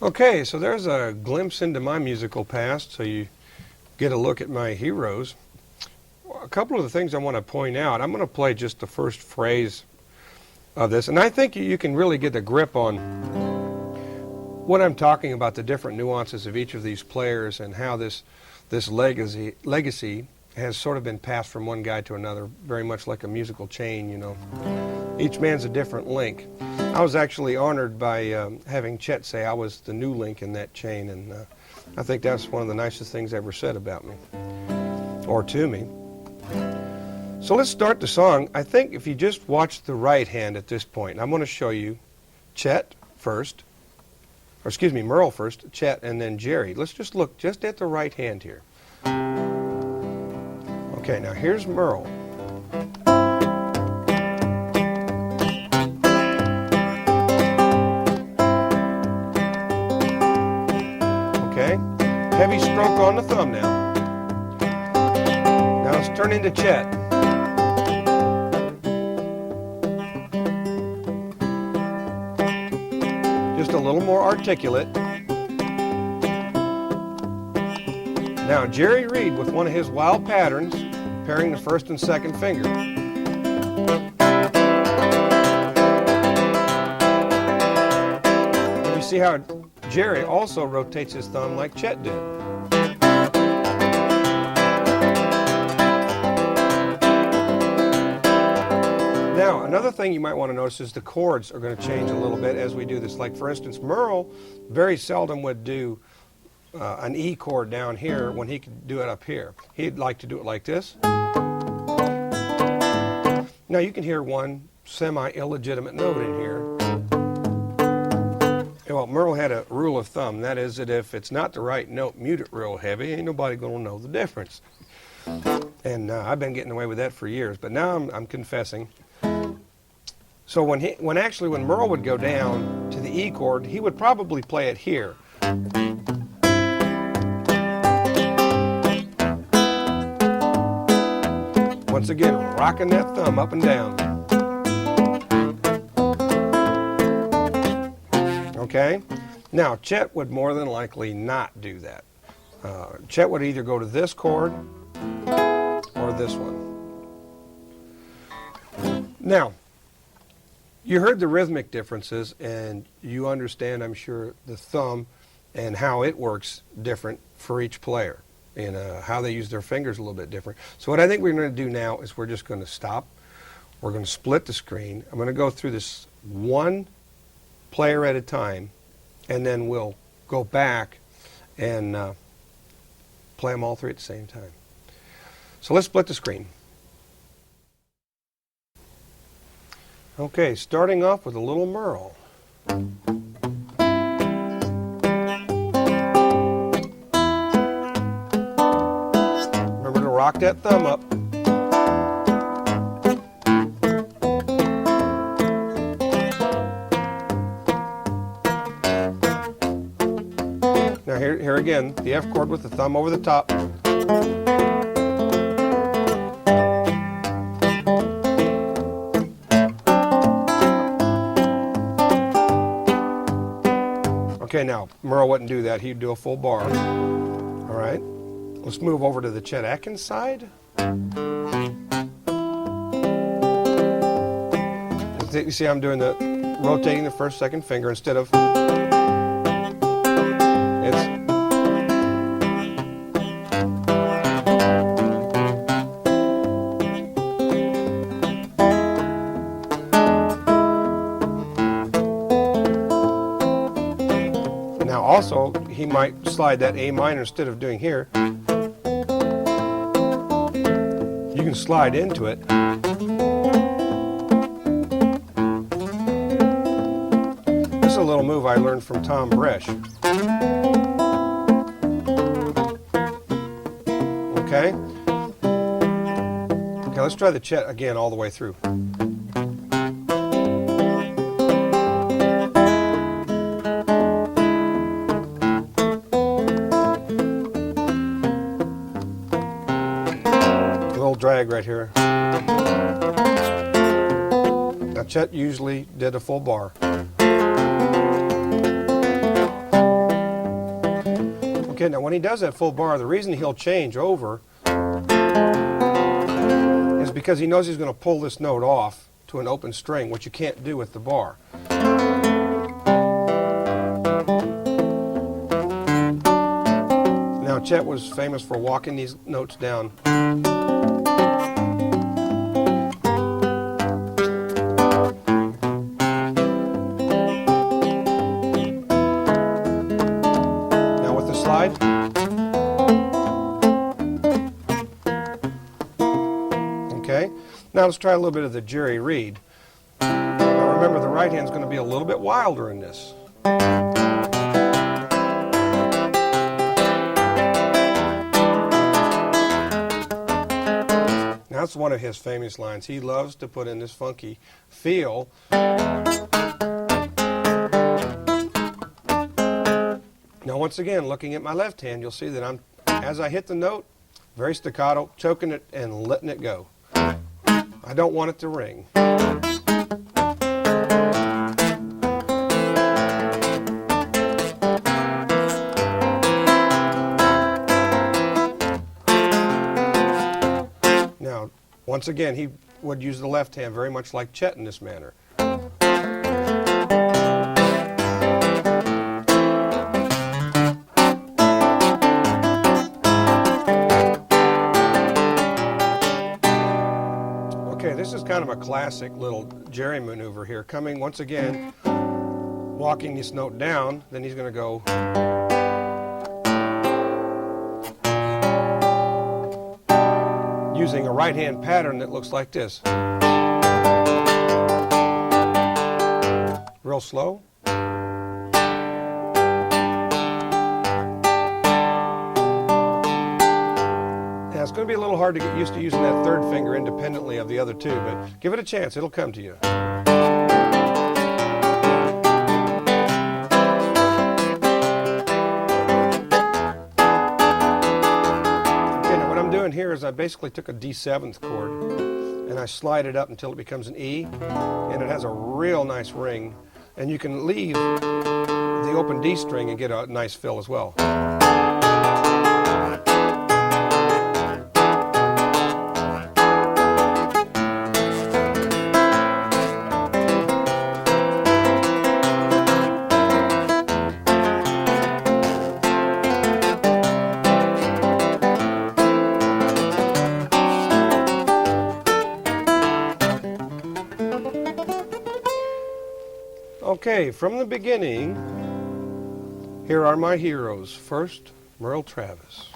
Okay, so there's a glimpse into my musical past, so you get a look at my heroes. A couple of the things I want to point out, I'm going to play just the first phrase of this, and I think you can really get a grip on what I'm talking about, the different nuances of each of these players and how this legacy has sort of been passed from one guy to another, very much like a musical chain, you know. Each man's a different link. I was actually honored by having Chet say I was the new link in that chain, and I think that's one of the nicest things ever said about me, or to me. So let's start the song. I think if you just watch the right hand at this point, I'm going to show you Chet first, or excuse me, Merle first, Chet, and then Jerry. Let's just look just at the right hand here. Okay, now here's Merle. Okay, heavy stroke on the thumb now. Now let's turn into Chet. Just a little more articulate. Now Jerry Reed with one of his wild patterns, pairing the first and second finger. And you see how Jerry also rotates his thumb like Chet did. Now, another thing you might want to notice is the chords are going to change a little bit as we do this. Like, for instance, Merle very seldom would do an E chord down here when he could do it up here. He'd like to do it like this. Now, you can hear one semi-illegitimate note in here. Well, Merle had a rule of thumb. That is that if it's not the right note, mute it real heavy. Ain't nobody going to know the difference. And I've been getting away with that for years, but now I'm confessing. So when Merle would go down to the E chord, he would probably play it here. Once again, rocking that thumb up and down. Okay? Now, Chet would more than likely not do that. Chet would either go to this chord or this one. Now, you heard the rhythmic differences, and you understand, I'm sure, the thumb and how it works different for each player, and how they use their fingers a little bit different. So what I think we're going to do now is we're just going to stop. We're going to split the screen. I'm going to go through this one player at a time, and then we'll go back and play them all three at the same time. So let's split the screen. Okay, starting off with a little Merle. Remember to rock that thumb up. Now here again, the F chord with the thumb over the top. Okay, now, Merle wouldn't do that. He'd do a full bar. All right. Let's move over to the Chet Atkins side. You see I'm doing rotating the first, second finger instead of... Now also, he might slide that A minor instead of doing here. You can slide into it. This is a little move I learned from Tom Bresh. Okay? Okay, let's try the Chet again all the way through. Drag right here. Now Chet usually did a full bar. Okay, now when he does that full bar, the reason he'll change over is because he knows he's going to pull this note off to an open string, which you can't do with the bar. Now, Chet was famous for walking these notes down. Now with the slide. Okay, now let's try a little bit of the Jerry Reed. Now remember, the right hand's going to be a little bit wilder in this. That's one of his famous lines. He loves to put in this funky feel. Now once again, looking at my left hand, you'll see that I'm, as I hit the note, very staccato, choking it and letting it go. I don't want it to ring. Now, once again, he would use the left hand very much like Chet in this manner. Okay, this is kind of a classic little Jerry maneuver here. Coming once again, walking this note down, then he's going to go. Using a right hand pattern that looks like this. Real slow. Now it's going to be a little hard to get used to using that third finger independently of the other two, but give it a chance, it'll come to you. Okay, now what I'm doing here is I basically took a D7th chord and I slide it up until it becomes an E, and it has a real nice ring, and you can leave the open D string and get a nice fill as well. Okay, from the beginning, here are my heroes. First, Merle Travis.